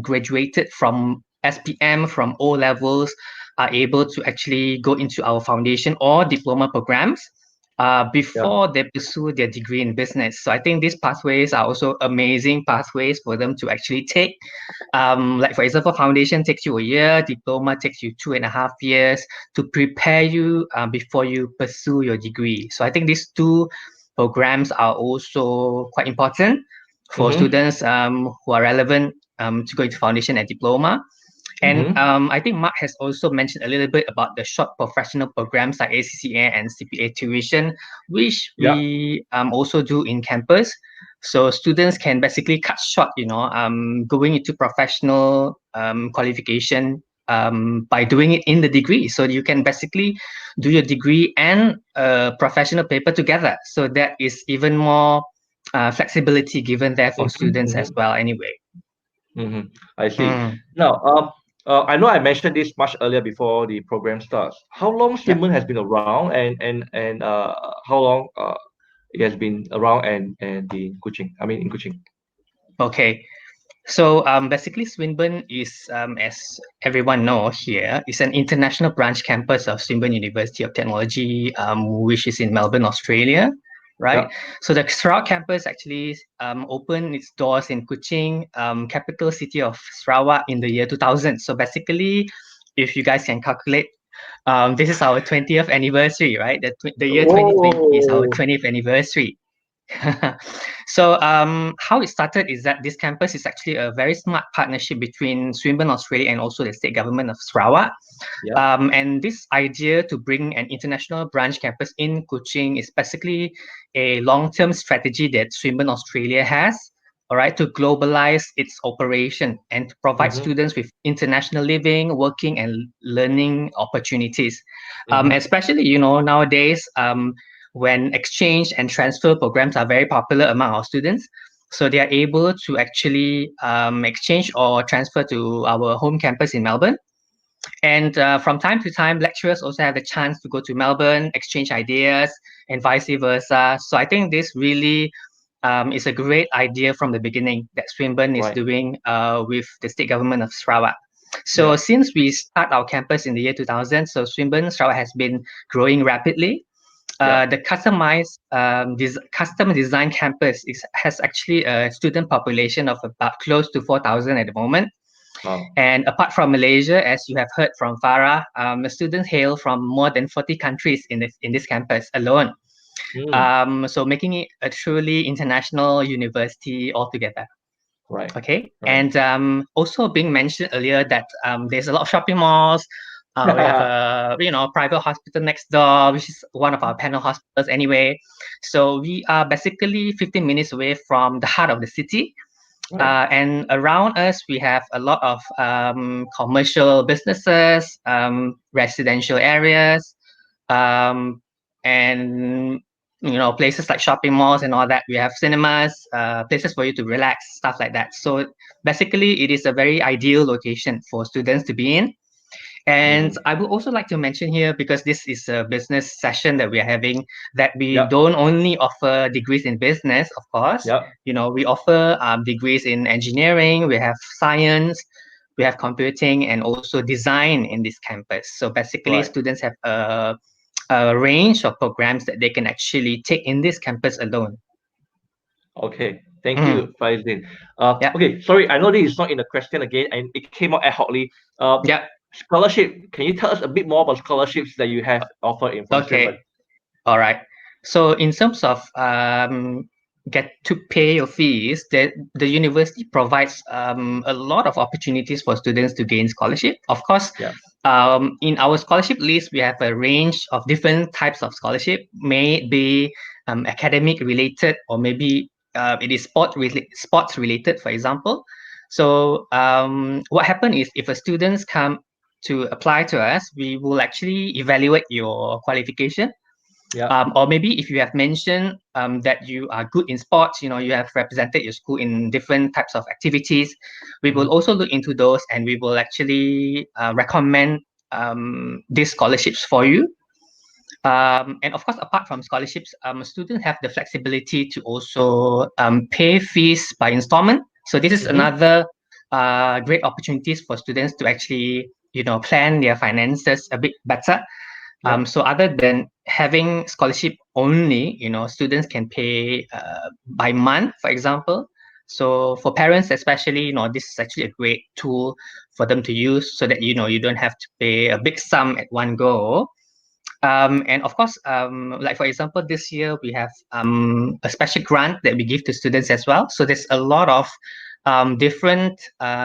graduated from SPM, from O levels, are able to actually go into our foundation or diploma programs before they pursue their degree in business. So I think these pathways are also amazing pathways for them to actually take. Like for example, foundation takes you a year, diploma takes you 2.5 years to prepare you before you pursue your degree. So I think these two programs are also quite important for students who are relevant to go into foundation and diploma. And I think Mark has also mentioned a little bit about the short professional programs like ACCA and CPA tuition, which we also do in campus. So students can basically cut short, going into professional qualification by doing it in the degree. So you can basically do your degree and a professional paper together. So that is even more flexibility given there for students as well anyway. I see. Mm. Now, I know I mentioned this much earlier before the program starts. How long Swinburne has been around, and how long it has been around and in Kuching? I mean, in Kuching. Okay. So basically, Swinburne is, as everyone knows here, is an international branch campus of Swinburne University of Technology, which is in Melbourne, Australia, right? Yeah. So the Sarawak campus actually opened its doors in Kuching, capital city of Sarawak, in the year 2000. So basically, if you guys can calculate, this is our 20th anniversary, right? The year 2020 is our Oh, 20th anniversary. So how it started is that this campus is actually a very smart partnership between Swinburne Australia and also the state government of Sarawak. yeah. And this idea to bring an international branch campus in Kuching is basically a long-term strategy that Swinburne Australia has, all right, to globalize its operation and to provide students with international living, working, and learning opportunities. Especially, nowadays, when exchange and transfer programs are very popular among our students. So they are able to actually exchange or transfer to our home campus in Melbourne. And from time to time, lecturers also have the chance to go to Melbourne, exchange ideas, and vice versa. So I think this really is a great idea from the beginning that Swinburne is Right. doing with the state government of Sarawak. So Yeah. since we start our campus in the year 2000, so Swinburne Sarawak has been growing rapidly. Yeah. The customized custom design campus has actually a student population of about close to 4,000 at the moment. Wow. And apart from Malaysia, as you have heard from Farah, the students hail from more than 40 countries in this campus alone. So making it a truly international university altogether. Right. Okay, Right. and also being mentioned earlier that there's a lot of shopping malls. We have a private hospital next door, which is one of our panel hospitals anyway. So we are basically 15 minutes away from the heart of the city. Right. And around us, we have a lot of commercial businesses, residential areas, and places like shopping malls and all that. We have cinemas, places for you to relax, stuff like that. So basically, it is a very ideal location for students to be in. And I would also like to mention here, because this is a business session that we are having, that we Yep. don't only offer degrees in business, of course. Yep. We offer degrees in engineering, we have science, we have computing, and also design in this campus. So basically, Right. students have a range of programs that they can actually take in this campus alone. Okay. Thank you, Faizin. Yeah. Okay. Sorry, I know this is not in the question again, and it came out ad hocly. Yeah. Scholarship. Can you tell us a bit more about scholarships that you have offered in from Okay. Swinburne? All right. So in terms of get to pay your fees, the university provides a lot of opportunities for students to gain scholarship. Of course, Yeah. In our scholarship list, we have a range of different types of scholarship. May it be academic related, or maybe it is sports related, for example. So what happens is, if a students come to apply to us, we will actually evaluate your qualification. Yeah. Or maybe if you have mentioned that you are good in sports, you have represented your school in different types of activities, we will also look into those, and we will actually recommend these scholarships for you. And of course, apart from scholarships, students have the flexibility to also pay fees by installment. So this is another great opportunities for students to actually plan their finances a bit better. Yeah. So other than having scholarship only, students can pay by month, for example. So for parents especially, this is actually a great tool for them to use, so that you don't have to pay a big sum at one go. And of course, like for example, this year we have a special grant that we give to students as well. So there's a lot of different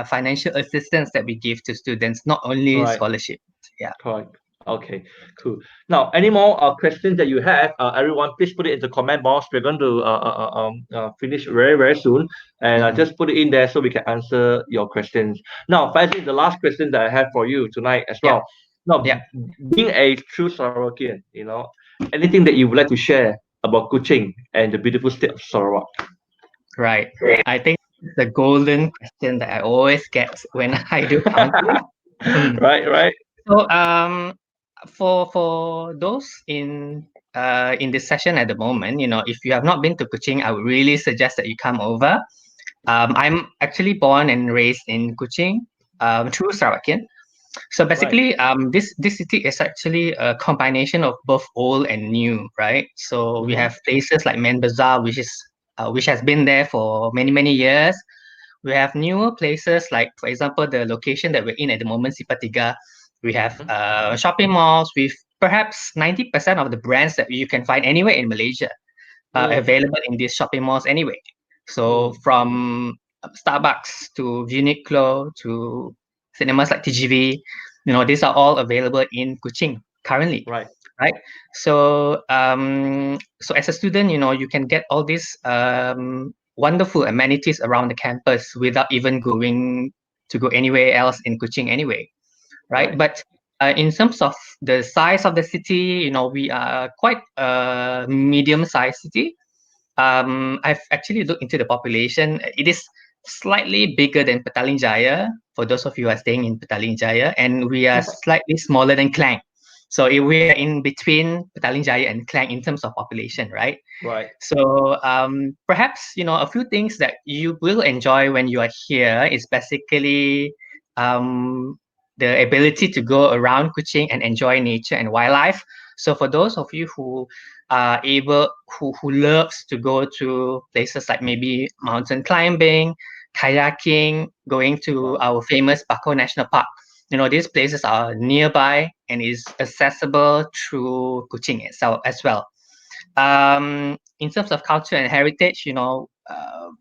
financial assistance that we give to students, not only Right. scholarship. Yeah. Correct. Okay, cool. Now, any more questions that you have, everyone, please put it in the comment box. We're going to finish very, very soon. And just put it in there so we can answer your questions. Now, Faizin, the last question that I have for you tonight as well. Now, being a true Sarawakian, anything that you would like to share about Kuching and the beautiful state of Sarawak? Right. I think the golden question that I always get when I do counseling. Right. So for those in this session at the moment, if you have not been to Kuching, I would really suggest that you come over. I'm actually born and raised in Kuching, true Sarawakian. So basically, this city is actually a combination of both old and new, right? So we have places like Man Bazaar, which has been there for many years. We have newer places like, for example, the location that we're in at the moment, Sipatiga. We have shopping malls with perhaps 90% of the brands that you can find anywhere in Malaysia available in these shopping malls anyway. So from Starbucks to Uniqlo to cinemas like TGV, these are all available in Kuching currently. Right. So so as a student, you can get all these wonderful amenities around the campus without even going to go anywhere else in Kuching anyway, right? But in terms of the size of the city, we are quite a medium-sized city. I've actually looked into the population. It is slightly bigger than Petaling Jaya, for those of you who are staying in Petaling Jaya, and we are slightly smaller than Klang. So we are in between Petaling Jaya and Klang in terms of population, right? Right. So perhaps, a few things that you will enjoy when you are here is basically the ability to go around Kuching and enjoy nature and wildlife. So for those of you who are able, who loves to go to places like maybe mountain climbing, kayaking, going to our famous Bako National Park, these places are nearby and is accessible through Kuching itself as well. In terms of culture and heritage,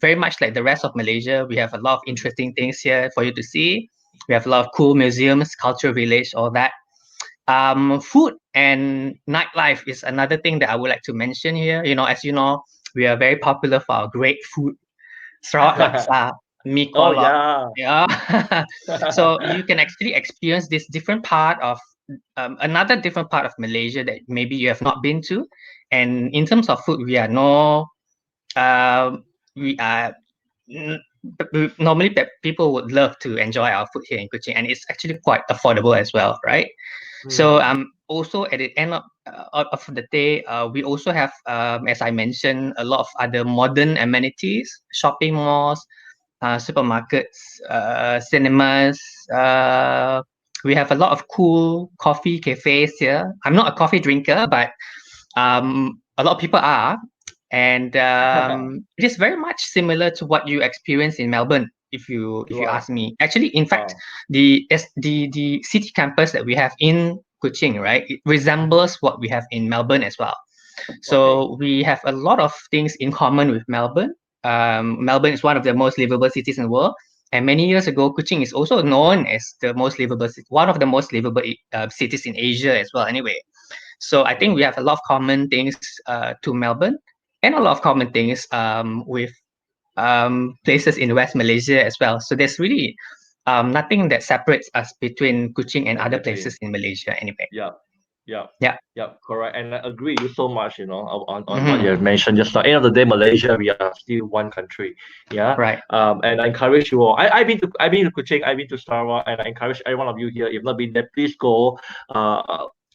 very much like the rest of Malaysia, we have a lot of interesting things here for you to see. We have a lot of cool museums, cultural village, all that. Food and nightlife is another thing that I would like to mention here. As you know, we are very popular for our great food. Sarawak laksa, mee kolok. So you can actually experience this different part of another different part of Malaysia that maybe you have not been to. And in terms of food, normally people would love to enjoy our food here in Kuching, and it's actually quite affordable as well, right? So also at the end of the day, we also have, as I mentioned, a lot of other modern amenities, shopping malls, supermarkets, cinemas. We have a lot of cool coffee cafes here. I'm not a coffee drinker, but a lot of people are. And it is very much similar to what you experience in Melbourne, if you ask me. Actually, in fact, the city campus that we have in Kuching, right, it resembles what we have in Melbourne as well. So we have a lot of things in common with Melbourne. Melbourne is one of the most livable cities in the world. And many years ago, Kuching is also known as the most livable, one of the most livable cities in Asia as well. Anyway, so I think we have a lot of common things to Melbourne, and a lot of common things with places in West Malaysia as well. So there's really nothing that separates us between Kuching and other places in Malaysia anyway. Yeah, correct. And I agree with you so much, on what you have mentioned just now. End of the day, Malaysia, we are still one country. Yeah. Right. And I encourage you all. I've been to Kuching, I've been to Sarawak, and I encourage every one of you here, if not been there, please go.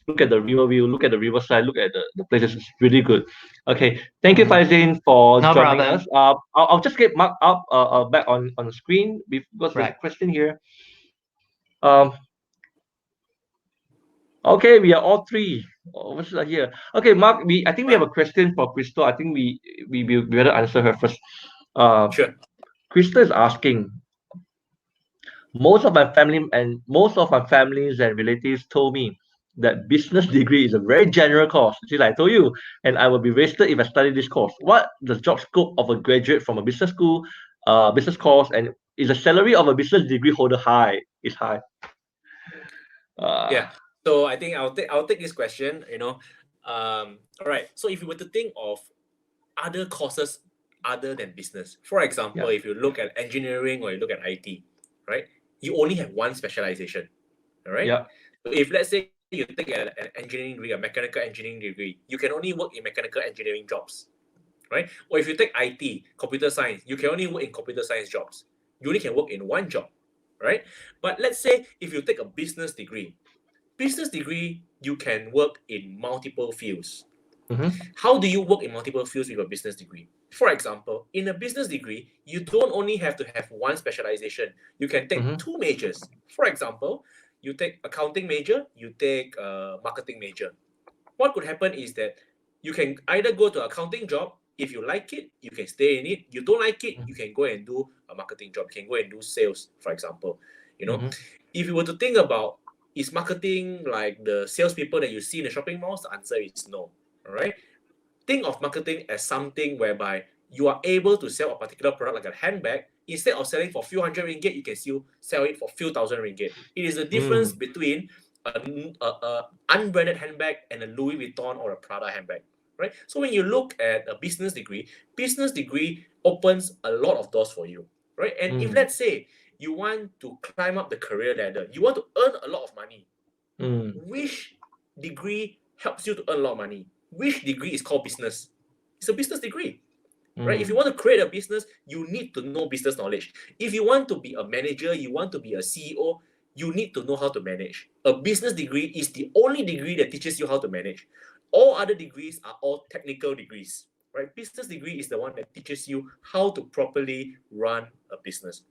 Look at the river view, look at the riverside, look at the places. It's really good. Okay. Thank you, Faizin, for joining us. I'll just get Mark up back on the screen because there's a question here. Okay, we are all three. What's that here? Okay, Mark. I think we have a question for Crystal. I think we better answer her first. Sure. Crystal is asking. Most of my families and relatives told me that business degree is a very general course. See, like I told you, and I will be wasted if I study this course. What the job scope of a graduate from a business school, business course, and is the salary of a business degree holder high? Is high. Yeah. So I think I'll take this question. All right. So if you were to think of other courses other than business, for example, if you look at engineering or you look at IT, right, you only have one specialization. All right. Yeah. So if let's say you take an engineering degree, a mechanical engineering degree, you can only work in mechanical engineering jobs, right? Or if you take IT, computer science, you can only work in computer science jobs. You only can work in one job, right? But let's say if you take a business degree, you can work in multiple fields. How do you work in multiple fields with a business degree? For example, in a business degree, you don't only have to have one specialization. You can take two majors. For example, you take accounting major, you take marketing major. What could happen is that you can either go to accounting job. If you like it, you can stay in it. You don't like it, you can go and do a marketing job. You can go and do sales, for example. If you were to think about, is marketing like the salespeople that you see in the shopping malls? The answer is no. All right. Think of marketing as something whereby you are able to sell a particular product like a handbag. Instead of selling for a few hundred ringgit, you can still sell it for a few thousand ringgit. It is the difference between a unbranded handbag and a Louis Vuitton or a Prada handbag, right? So when you look at a business degree opens a lot of doors for you, right? And if let's say you want to climb up the career ladder, you want to earn a lot of money, which degree helps you to earn a lot of money? Which degree is called business? It's a business degree, right? If you want to create a business, you need to know business knowledge. If you want to be a manager, you want to be a CEO, you need to know how to manage. A business degree is the only degree that teaches you how to manage. All other degrees are all technical degrees, right? Business degree is the one that teaches you how to properly run a business.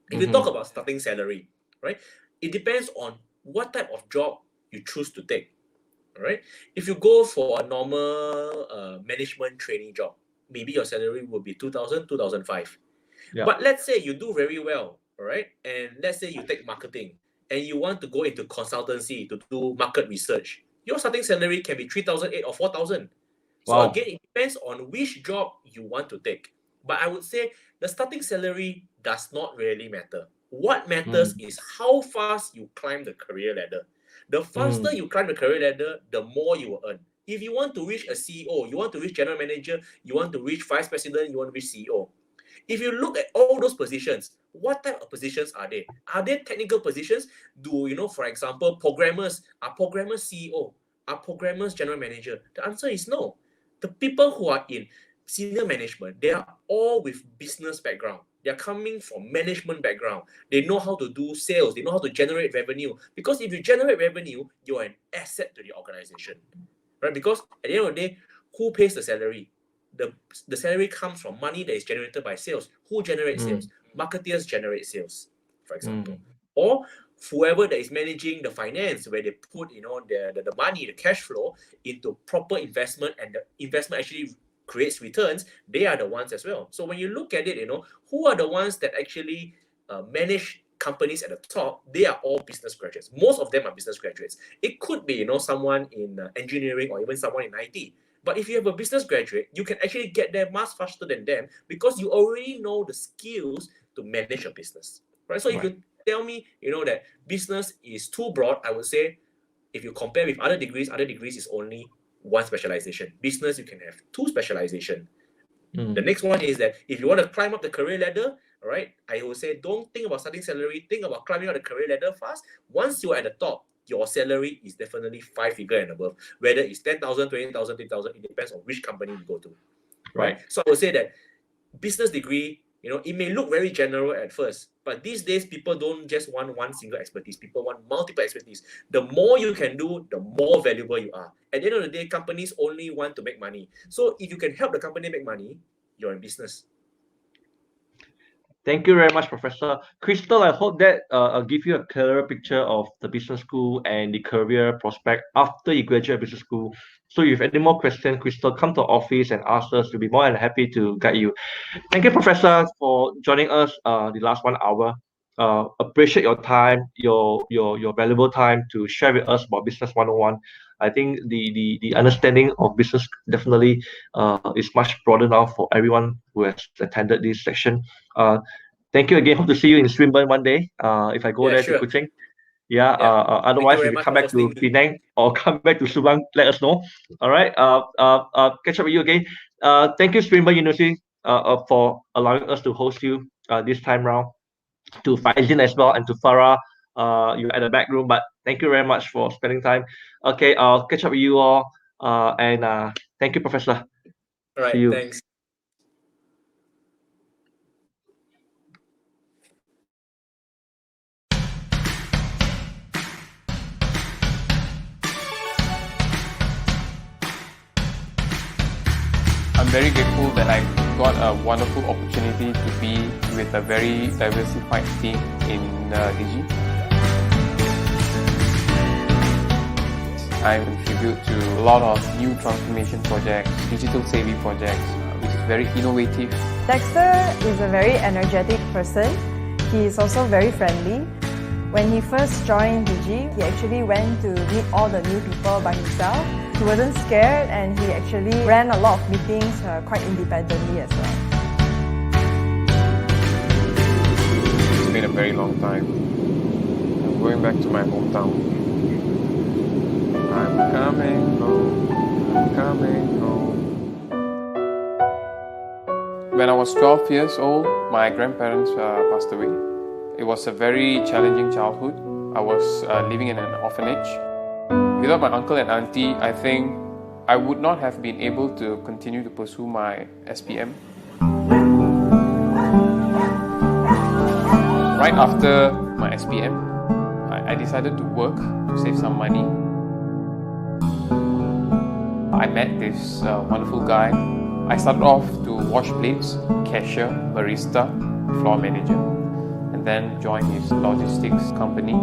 If you talk about starting salary, right, it depends on what type of job you choose to take. All right. If you go for a normal management training job, maybe your salary will be 2,000, 2,005. Yeah. But let's say you do very well, all right? And let's say you take marketing and you want to go into consultancy to do market research. Your starting salary can be 3,008 or 4,000. So again, it depends on which job you want to take. But I would say the starting salary does not really matter. What matters is how fast you climb the career ladder. The faster you climb the career ladder, the more you will earn. If you want to reach a CEO, you want to reach general manager, you want to reach vice president, you want to reach CEO. If you look at all those positions, what type of positions are they? Are they technical positions? For example, programmers, are programmers CEO? Are programmers general manager? The answer is no. The people who are in senior management, they are all with business background. They're coming from management background. They know how to do sales. They know how to generate revenue. Because if you generate revenue, you're an asset to the organization, right? Because at the end of the day, who pays the salary? The salary comes from money that is generated by sales. Who generates sales? Marketeers generate sales, for example. Or whoever that is managing the finance, where they put the money, the cash flow into proper investment, and the investment actually creates returns, they are the ones as well. So when you look at it, who are the ones that actually manage companies at the top? They are all business graduates. Most of them are business graduates. It could be, someone in engineering or even someone in IT. But if you have a business graduate, you can actually get there much faster than them because you already know the skills to manage a business, right? So if you tell me, that business is too broad, I would say if you compare with other degrees is only one specialization. Business, you can have two specialization. The next one is that if you want to climb up the career ladder, all right, I will say don't think about starting salary, think about climbing up the career ladder fast. Once you're at the top, your salary is definitely 5-figure and above. Whether it's 10,000, 20,000, 30,000, it depends on which company you go to. Right? So I would say that business degree, it may look very general at first, but these days people don't just want one single expertise. People want multiple expertise. The more you can do, the more valuable you are. At the end of the day, companies only want to make money. So if you can help the company make money, you're in business. Thank you very much, Professor. Crystal, I hope that give you a clearer picture of the business school and the career prospect after you graduate business school. So if you have any more questions, Crystal, come to our office and ask us. We'll be more than happy to guide you. Thank you, Professor, for joining us the last 1 hour. Appreciate your time, your valuable time to share with us about Business 101. I think the understanding of business definitely is much broader now for everyone who has attended this section. Thank you again. Hope to see you in Swinburne one day. If I go there to Kuching. Yeah. Yeah. Otherwise, very if you much come for back to hosting me. Penang or come back to Subang, let us know. All right. Catch up with you again. Thank you, Swinburne University, for allowing us to host you this time round. To Faizin as well and to Farah, you're at the back room. But thank you very much for spending time. Okay. I'll catch up with you all. And thank you, Professor. All See right. you. Thanks. I'm very grateful that I got a wonderful opportunity to be with a very diversified team in Digi. I contribute to a lot of new transformation projects, digital savvy projects, which is very innovative. Dexter is a very energetic person. He is also very friendly. When he first joined Digi, he actually went to meet all the new people by himself. He wasn't scared and he actually ran a lot of meetings quite independently as well. It's been a very long time. I'm going back to my hometown. I'm coming home, I'm coming home. When I was 12 years old, my grandparents passed away. It was a very challenging childhood. I was living in an orphanage. Without my uncle and auntie, I think I would not have been able to continue to pursue my SPM. Right after my SPM, I decided to work to save some money. I met this wonderful guy. I started off to wash plates, cashier, barista, floor manager, and then joined his logistics company.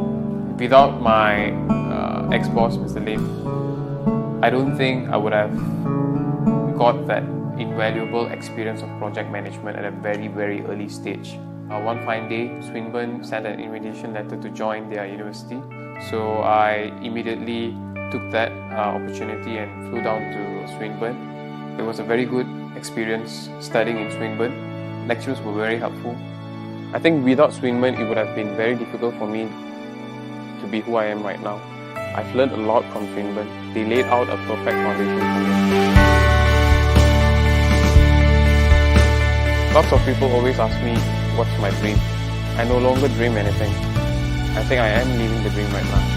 Without my ex-boss, Mr. Lim, I don't think I would have got that invaluable experience of project management at a very, very early stage. One fine day, Swinburne sent an invitation letter to join their university. So I immediately took that opportunity and flew down to Swinburne. It was a very good experience studying in Swinburne. Lecturers were very helpful. I think without Swinburne, it would have been very difficult for me to be who I am right now. I've learned a lot from Swinburne. They laid out a perfect foundation for me. Lots of people always ask me, what's my dream? I no longer dream anything. I think I am living the dream right now.